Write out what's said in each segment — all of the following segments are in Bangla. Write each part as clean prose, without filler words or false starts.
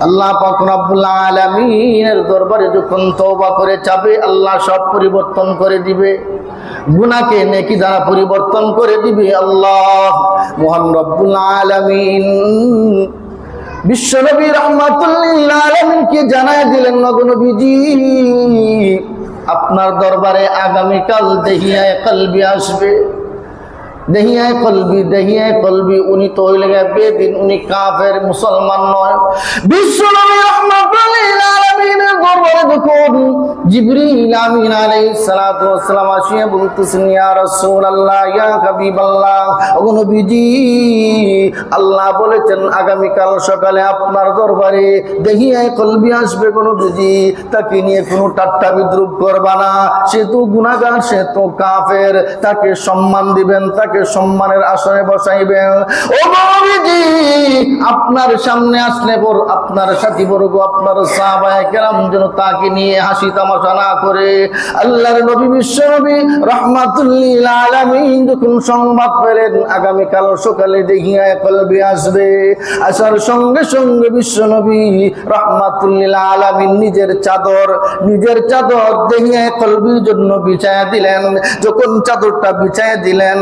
আল্লাহ পাক রব্বুল আলামিনের দরবারে যখন তওবা করে চাবে আল্লাহ সব পরিবর্তন করে দিবে, গুনাহকে নেকি দ্বারা পরিবর্তন করে দিবে আল্লাহ। মহান রব্বুল আলামিন বিশ্বনবী রাহমাতুল লিল আলামিনকে জানায় দিলেন, নবীজি আপনার দরবারে আগামীকাল দেহিয়ায়ে কলবি আসবে। দেহিয়ায়ে কলবি উনি তো হইলে বেদিন, উনি কাফের, মুসলমান নয়। বিশ্বনবী রাহমাতুল লিল আলামিনের দরবারে যখন জিবরিল আমিন আলাইহিস সালাতু ওয়াস সালাম আসিয়া বলতেছেন, ইয়া রাসূলুল্লাহ, ইয়া হাবিবাল্লাহ, ওগো নবীজি আল্লাহ বলেছেন আগামীকাল সকালে আপনার দরবারে দেহিয়ায়ে কলবি আসবে। গো নবীজি তাকে নিয়ে কোনো ঠাট্টা বিদ্রুপ করবা না, সে তো গুনাহগার, সে তো কাফের, তাকে সম্মান দিবেন, তাকে সম্মানের আসনে বসাইবেন। ও নবীজি আপনার সামনে আসলে পর আপনার সাথী বর্গ, আপনার সাহাবায়ে কেরাম যেন তাকে নিয়ে হাসি তামাশা না করে। আল্লাহর নবী বিশ্বনবী রাহমাতুল লিল আলামিন যখন সংবাদ পেলেন আগামীকাল সকালে দেহিয়ায়ে কলবি আসবে, আসার সঙ্গে সঙ্গে বিশ্বনবী রাহমাতুল লিল আলামিন নিজের চাদর দেহিয়ায়ে কলবির জন্য বিছায়া দিলেন। যখন চাদরটা বিছায়া দিলেন,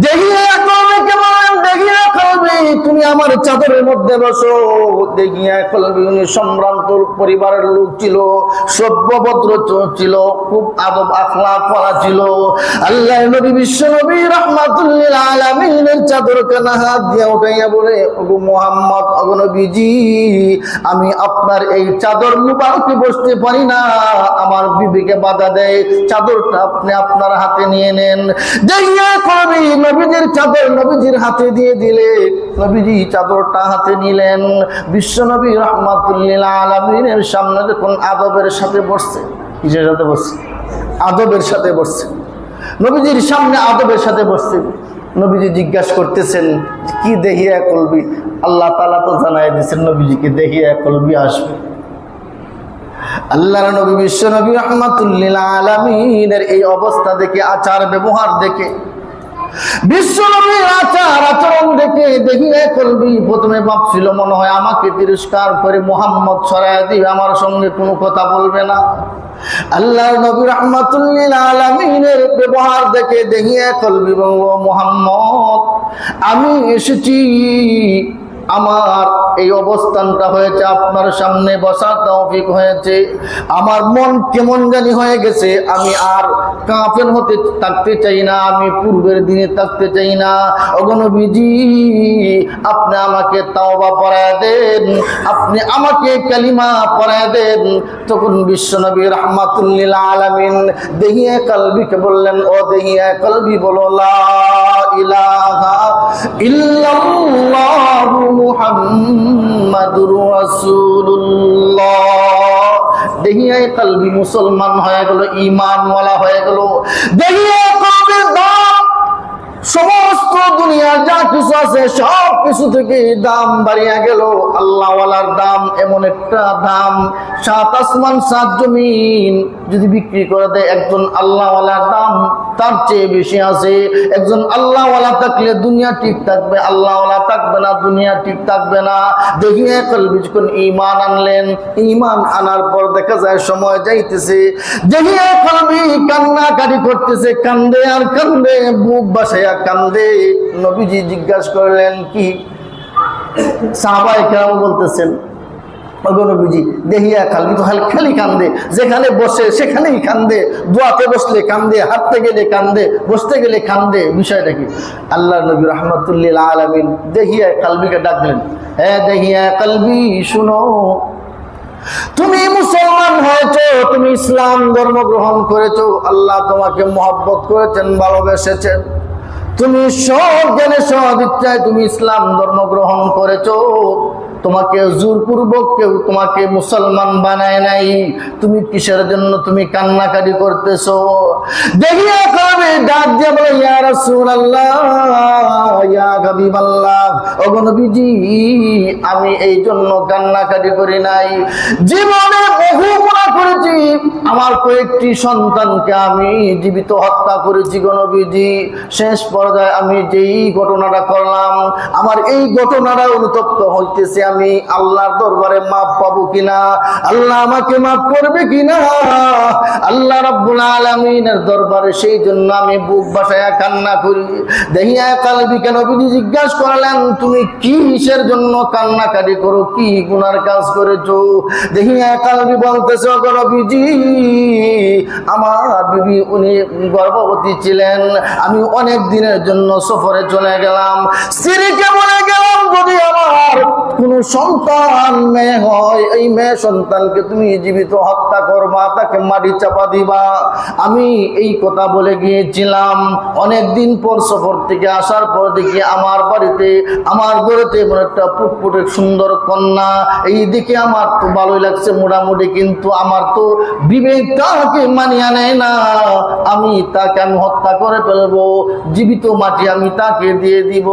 দেহিয়ায়ে কলবিকে বলেন, দেহিয়ায়ে কলবি তুমি আমার চাদরের মধ্যে বসো। দেহিয়ায়ে কলবি উনি সম্ভ্রান্ত পরিবারের লোক ছিল, সভ্যভদ্র ছিল, খুব আদব আখলাক করা ছিল। আল্লাহর নবী বিশ্বনবী রাহমাতুল লিল আলামিনের চাদরখানা হাত দিয়ে উঠাইয়া বলে, ওগো মুহাম্মদ, ওগো নবীজি আমি আপনার এই চাদর মুবারকে বসতে পারি না, আমার বিবিকে বাধা দেয়, চাদরটা আপনি আপনার হাতে নিয়ে নেন। দেহিয়ায়ে কলবি নবীজির চাদর নবীজির হাতে দিয়ে দিলে, নবীজি চাদরটা হাতে নিলেন। বিশ্বনবী রাহমাতুল লিল আলামিনের সামনে যখন আদবের সাথে বসছে, কিসের সাথে বসছে? আদবের সাথে বসছে। নবীজির সামনে আদবের সাথে বসছে। নবীজি জিজ্ঞাসা করতেছেন কি দেহিয়ায়ে কলবি? আল্লাহ তাআলা তো জানায় দিয়েছেন নবীজিকে দেহিয়ায়ে কলবি আসবে। আল্লাহর নবী বিশ্বনবী রাহমাতুল লিল আলামিনের এই অবস্থা দেখে, আচার ব্যবহার দেখে, বিশ্বনবীর আচার আচরণ দেখে দেহিয়ায়ে কলবি প্রথমে ভাবছিল মনে হয় আমাকে তিরস্কার করে মুহাম্মদ সরায় দিবে, আমার সঙ্গে কোনো কথা বলবে না। আল্লাহর নবী রাহমাতুল লিল আলামিনের ব্যবহার দেখে দেহিয়ায়ে কলবি বলল, মুহাম্মদ আমি এসেছি, আমার এই অবস্থানটা হয়েছে আপনার সামনে বসার তৌফিক হয়েছে, আমার মন কেমন জানি হয়ে গেছে, আমি আর কাফের হতে থাকতে চাই না, আমি পূর্বের দিনে থাকতে চাই না। ওগো নবীজি আপনি আমাকে তাওবা পড়ায় দেন, আপনি আমাকে কালিমা পড়ায় দেন। তখন বিশ্বনবী রাহমাতুল লিল আলামিন দেহিয়ায়ে কলবিকে বললেন, ও দেহিয়ায়ে কলবি বলো লা ইলাহা ইল্লাল্লাহু মুহাম্মাদুর রাসূলুল্লাহ। দেহিয়ায়ে কলবি মুসলমান হয়ে গেল, ঈমানওয়ালা হয়ে গেল। দেহিয়ায়ে কলবির দাম সমস্ত দুনিয়ার যা কিছু আছে সব কিছু থেকে দাম বাড়িয়ে গেল। আল্লাহওয়ালার দাম এমন একটা দাম, 7 আসমান 7 জমিন যদি বিক্রি করে দেয়, একজন আল্লাহওয়ালার দাম তার চেয়ে বেশি আছে। একজন আল্লাহওয়ালা থাকলে দুনিয়া ঠিক থাকবে, আল্লাহওয়ালা থাকবে না দুনিয়া ঠিক থাকবে না। দেহিয়ায়ে কলবি যখন ঈমান আনলেন, ঈমান আনার পর দেখা যায় সময় যাইতেছে, দেহিয়ায়ে কলবি কান্নাকাটি করতেছে, কান্দে আর কান্দে, বুক বাসায়া কান্দে। নবীজি জিজ্ঞাসা করলেন কি? সাহাবায়ে কেরাম বলতেছেন, ওগো নবীজি দেহিয়ায়ে কলবি তো খালি কান্দে, যেখানে বসে সেখানেই কান্দে, দোয়াতে বসলে কান্দে, হাঁটতে গেলে কান্দে, বসতে গেলে কান্দে, বিষয়টা কি? আল্লাহর নবী রাহমাতুল লিল আলামিন দেহিয়ায়ে কলবিকে ডাকলেন, হে দেহিয়ায়ে কলবি শুনো, তুমি মুসলমান হয়েছো, তুমি ইসলাম ধর্ম গ্রহণ করেছো, আল্লাহ তোমাকে মহব্বত করেছেন, ভালোবেসেছেন, তুমি সজ্ঞানে সদিচ্ছায় তুমি ইসলাম ধর্ম গ্রহণ করেছো, তোমাকে জোরপূর্বক কেউ তোমাকে মুসলমান বানায় নাই, তুমি কিসের জন্য তুমি কান্নাকাটি করতেছো? দেহিয়ায়ে কলবি ডাক দিয়ে বলে, ইয়া রাসূলুল্লাহ, ইয়া হাবিবাল্লাহ, ওগো নবীজি আমি এই জন্য কান্নাকাটি করি নাই, জীবনে বহু গুনাহ করেছি, আমার কয়েকটি সন্তানকে আমি জীবিত হত্যা করেছি গো নবীজি, শেষ পর্যায়ে আমি যেই ঘটনাটা করলাম, আমার এই ঘটনাটা অনুতপ্ত হইতেছে আমি আল্লাহর দরবারে মাফ পাবো কিনা, আল্লাহ আমাকে মাফ করবে কিনা। আল্লাহ রাব্বুল আলামিনের দরবারে সেই জন্য আমি বুক বাসায়া কান্না করি। দেহিয়া কালবিকে নবীজি জিজ্ঞাসা করলেন, তুমি কিসের জন্য কান্নাকাটি করো, কি গুনার কাজ করেছো? দেহিয়া কালবি বলতেছে, ওগো নবীজি, আমার বিবি উনি গর্ভবতী ছিলেন, আমি অনেক দিনের জন্য সফরে চলে গেলাম, স্ত্রীকে বলে গেলাম যদি আমার কোন সন্তান মেয়ে হয়, এই মেয়ে সন্তানকে তুমি জীবিত হত্যা করবা, তাকে মাটি চাপা দিবা। আমি এই কথা বলে গিয়েছিলাম। অনেক দিন পর সফর থেকে আসার পর দেখি আমার বাড়িতে, আমার ঘরেতে এমন একটা ফুটফুটে সুন্দর কন্যা, এই দিকে আমার তো ভালোই লাগছে মোটামুটি, কিন্তু আমার তো বিবেক তাকে মানিয়ে নেয় না। আমি তাকে হত্যা করে ফেলবো, জীবিত মাটি আমি তাকে দিয়ে দিব।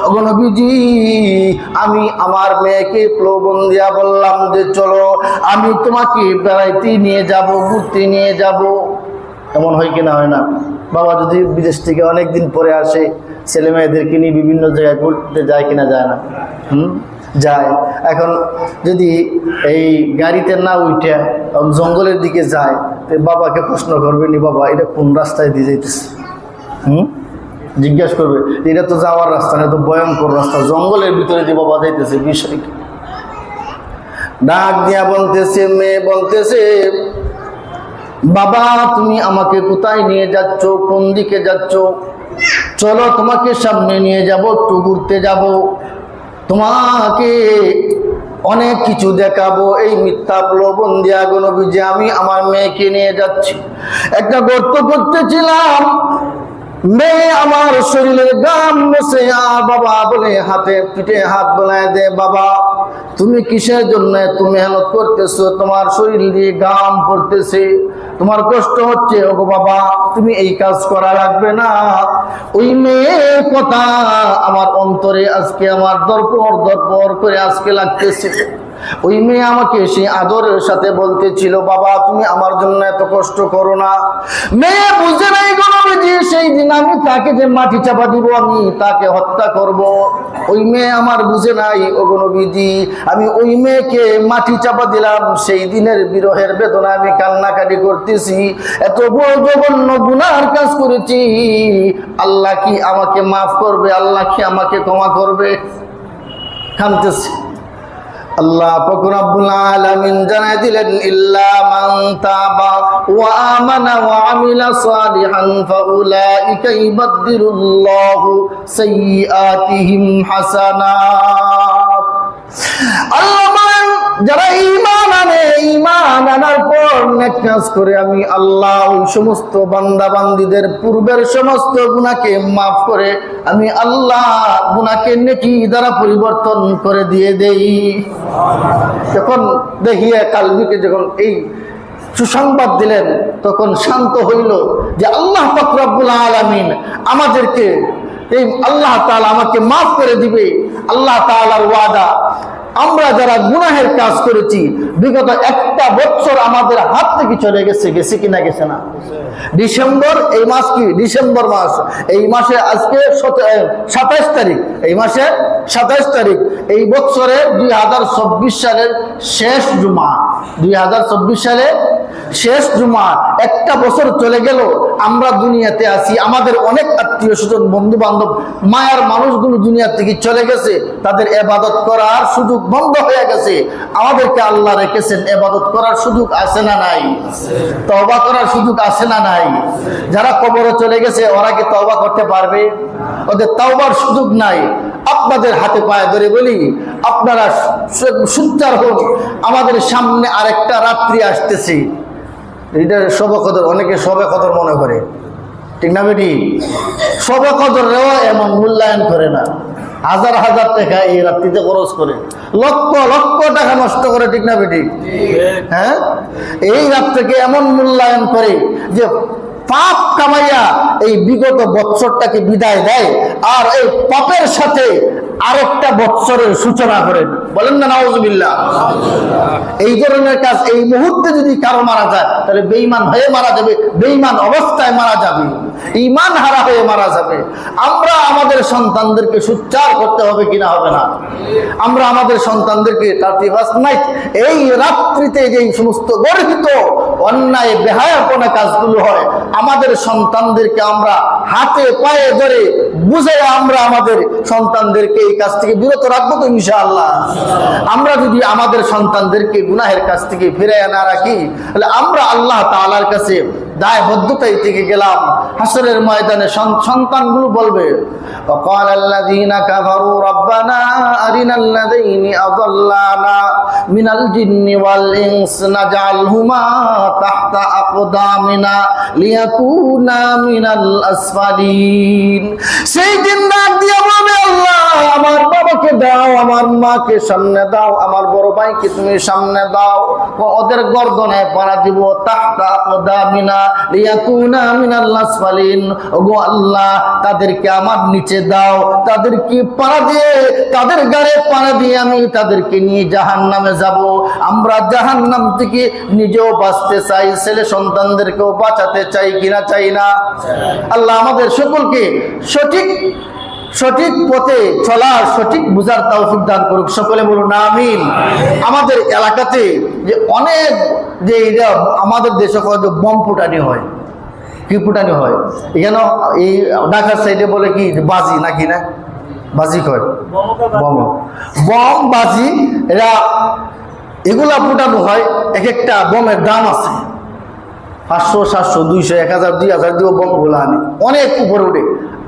ওগো নবীজি, আমি আমার মেয়েকে প্রলোভন দিয়া বললাম যে চলো আমি তোমাকে বেড়াইতে নিয়ে যাব, ঘুরতে নিয়ে যাব। এমন হয় কিনা হয় না? বাবা যদি বিদেশ থেকে অনেকদিন পরে আসে, ছেলে মেয়েদেরকে নিয়ে বিভিন্ন জায়গায় ঘুরতে যায় কিনা যায় না? যায়। এখন যদি এই গাড়িতে না উঠে জঙ্গলের দিকে যায়, তো বাবাকে প্রশ্ন করবে নি, বাবা এটা কোন রাস্তায় দিয়ে যাইতেছে? জিজ্ঞাসা করবে, এটা তো যাওয়ার রাস্তা না, তো ভয়ঙ্কর রাস্তা, জঙ্গলের ভিতরে যে বাবা যাইতেছে, বিষয় কি? ডাক দিয়া বলতেছে, মেয়ে বলতেছে, বাবা তুমি আমাকে কোথায় নিয়ে যাচ্ছ, কোন দিকে যাচ্ছ? চলো তোমাকে সামনে নিয়ে যাব, একটু ঘুরতে যাব, তোমাকে অনেক কিছু দেখাবো। এই মিথ্যা প্রলোভন দিয়া গো নবীজি আমি আমার মেয়েকে নিয়ে যাচ্ছি। একটা গর্ত করতেছিলাম, মেয়ে আমার শরীরের গাম বসে, বাবা বলে হাতে পিঠে হাত বোলায় দে, বাবা তুমি কিসের জন্য এত মেহনত করতেছো, তোমার শরীর দিয়ে গাম পড়তেছে, তোমার কষ্ট হচ্ছে, ওগো বাবা তুমি এই কাজ করা লাগবে না। ওই মেয়ের কথা আমার অন্তরে আজকে আমার দরপর দরপর করে আজকে লাগতেছে। ওই মেয়ে আমাকে সেই আদরের সাথে বলতেছিল, বাবা তুমি আমার জন্য এত কষ্ট করো না। মেয়ে বুঝে নাই গো নবীজি, সেই দিন আমি তাকে যে মাটি চাপা দিব, আমি তাকে হত্যা করব। ওই মেয়ে আমার বুঝে নাই ওগো নবীজি, আমি ওই মেয়েকে মাটি চাপা দিলাম, সেই দিনের বিরহের বেদনা আমি কান্নাকাটি করতেছি। এত বড় জঘন্য গুনার কাজ করেছি, আল্লাহ কি আমাকে মাফ করবে? আল্লাহ কি আমাকে ক্ষমা করবে? কাঁদতেছি। আল্লাহ পাক রব্বুল আলামিন জানাই দিলেন, ইল্লা মান তাবা ওয়া আমানা ওয়া আমিলা সালিহান ফাউলাইকা ইবাদদিলুল্লাহু সাইয়্যাতিহিম হাসানাত। আল্লাহ বলেন, যারা ঈমান আনে, ঈমান আনার পর নেক কাজ করে, আমি আল্লাহ ওই সমস্ত বান্দা বান্দীদের পূর্বের সমস্ত গুনাহকে মাফ করে আমি আল্লাহ গুনাহকে নেকি দ্বারা পরিবর্তন করে দিয়ে দেই। যখন দেহিয়া কালবিকে যখন এই সুসংবাদ দিলেন, তখন শান্ত হইল যে আল্লাহ পাক রব্বুল আলামিন আমাদেরকে, এই আল্লাহ তাআলা আমাকে মাফ করে দিবে। আল্লাহ তাআলার ওয়াদা, আমরা যারা গুনাহের কাজ করেছি বিগত একটা বছর আমাদের হাত থেকে চলে গেছে, গেছে কিনা গেছে না? ডিসেম্বর, এই মাস কি ডিসেম্বর মাস, এই মাসে আজকে 27 তারিখ, এই মাসে 27 তারিখ, এই বছরে 2024 সালের শেষ জুমা, 2024 সালে শেষ জুমা। একটা বছর চলে গেল, আমরা দুনিয়াতে আছি, আমাদের অনেক আত্মীয় স্বজন বন্ধু বান্ধব মায়ার মানুষগুলো দুনিয়া থেকে চলে গেছে, তাদের ইবাদত করার সুযোগ বন্ধ হয়ে গেছে। আমাদেরকে আল্লাহ রেখেছেন, ইবাদত করার সুযোগ আছে না নাই? তওবা করার সুযোগ আছে না নাই? যারা কবরে চলে গেছে ওরা কি তওবা করতে পারবে? ওদের তওবার সুযোগ নাই। আপনাদের হাতে পায়ে ধরে বলি, আপনারা সুচ্চার হন, আমাদের সামনে আরেকটা রাত্রি আসতেছে, এটা শবে কদর, অনেকে শবে কদর মনে করে, ঠিক না বেটি? শবে কদরেও এমন মূল্যায়ন করে না, হাজার হাজার টাকা এই রাত্রিতে খরচ করে, লক্ষ লক্ষ টাকা নষ্ট করে, ঠিক না বেটি? হ্যাঁ, এই রাত্রিকে এমন মূল্যায়ন করে যে পাপ কামাইয়া এই বিগত বৎসরটাকে বিদায় দেয়, আর এই পাপের সাথে আরেকটা বৎসরের সূচনা করেন। বলেন না নাউজুবিল্লাহ। এই ধরনের কাজ এই মুহূর্তে যদি কারো মারা যায় তাহলে বেঈমান হয়ে মারা যাবে, বেঈমান অবস্থায় মারা যাবে, ঈমান হারা হয়ে মারা যাবে। আমরা আমাদের সন্তানদেরকে সুচ্চার করতে হবে কিনা হবে না? আমরা আমাদের সন্তানদেরকে এই রাত্রিতে যে সমস্ত গর্হিত অন্যায় বেহায়াপনা কাজগুলো হয়, আমাদের সন্তানদেরকে আমরা হাতে পায়ে ধরে বুঝে আমরা আমাদের সন্তানদেরকে এই কাজ থেকে বিরত রাখবো তো ইনশাআল্লাহ। আমরা যদি আমাদের সন্তানদেরকে গুনাহের কাছ থেকে ফিরিয়ে না রাখি তাহলে আমরা আল্লাহ তাআলার কাছে দায়বদ্ধতায় থেকে গেলাম। হাসরের ময়দানে সন্তানগুলো বলবে, وقال الذين كفروا ربنا أرنا الذين أضلانا من الجن والإنس نجعلهما تحت أقدامنا ليكونا من الأسفلين। সেই দিন ডাক দিয়ে বলবে, আল্লাহ আমার বাবাকে দাও, আমার মাকে সামনে দাও, আমার বড় ভাইকে তুমি সামনে দাও, ওদের গর্দনে পাড়া দিব, তাহতা আকদামিনা লিয়াকুনা মিনাল আসফালিন। ওগো আল্লাহ তাদেরকে আমার নিচে দাও, তাদেরকে পাড়া দিয়ে, তাদের গাড়ে পাড়া দিয়ে আমি তাদেরকে নিয়ে জাহান্নামে যাব। আমরা জাহান্নাম থেকে নিজেও বাঁচতে চাই, ছেলে সন্তানদেরকেও বাঁচাতে চাই কিনা চাই না? আল্লাহ আমাদের সকলকে সঠিক পথে চলার, সঠিক বুঝার তৌফিক দান করুক। সকলে বলুন আমিন। আমাদের এলাকাতে যে অনেক যে আমাদের দেশে বম ফুটানি হয়, কি ফুটানি হয়, এখানে এই ঢাকার সাইডে বলে কি বাজি নাকি না, বাজি কয় বম বাজি, এগুলা ফুটানো হয়। এক একটা বমের দাম আছে 500, 700, 200, 1000, 2000 দিয়ে বমগুলো আনে, অনেক উপরে উঠে।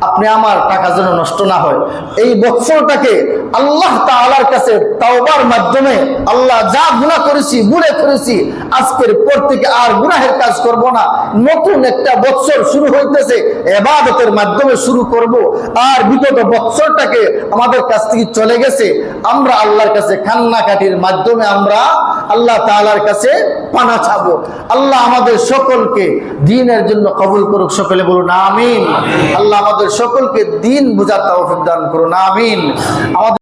আপনি আমার টাকা যেন নষ্ট না হয়, এই বছরটাকে আল্লাহ তাআলার কাছে তাওবার মাধ্যমে, আল্লাহ যা গুনাহ করেছি ভুলে করেছি আজকের পর থেকে আর গুনাহের কাজ করব না, নতুন একটা বছর শুরু হইতেছে, ইবাদতের মাধ্যমে শুরু করব। আর বিগত বছরটাকে আমাদের কাছ থেকে চলে গেছে, আমরা আল্লাহর কাছে কান্নাকাটির মাধ্যমে আমরা আল্লাহ তাআলার কাছে পানা চাবো। আল্লাহ আমাদের সকলকে দ্বীনের জন্য কবুল করুক। সকলে বলুন আমিন। আল্লাহ আমাদের সকলকে দ্বীন বুঝার তৌফিক দান করুন আমিন। আমাদের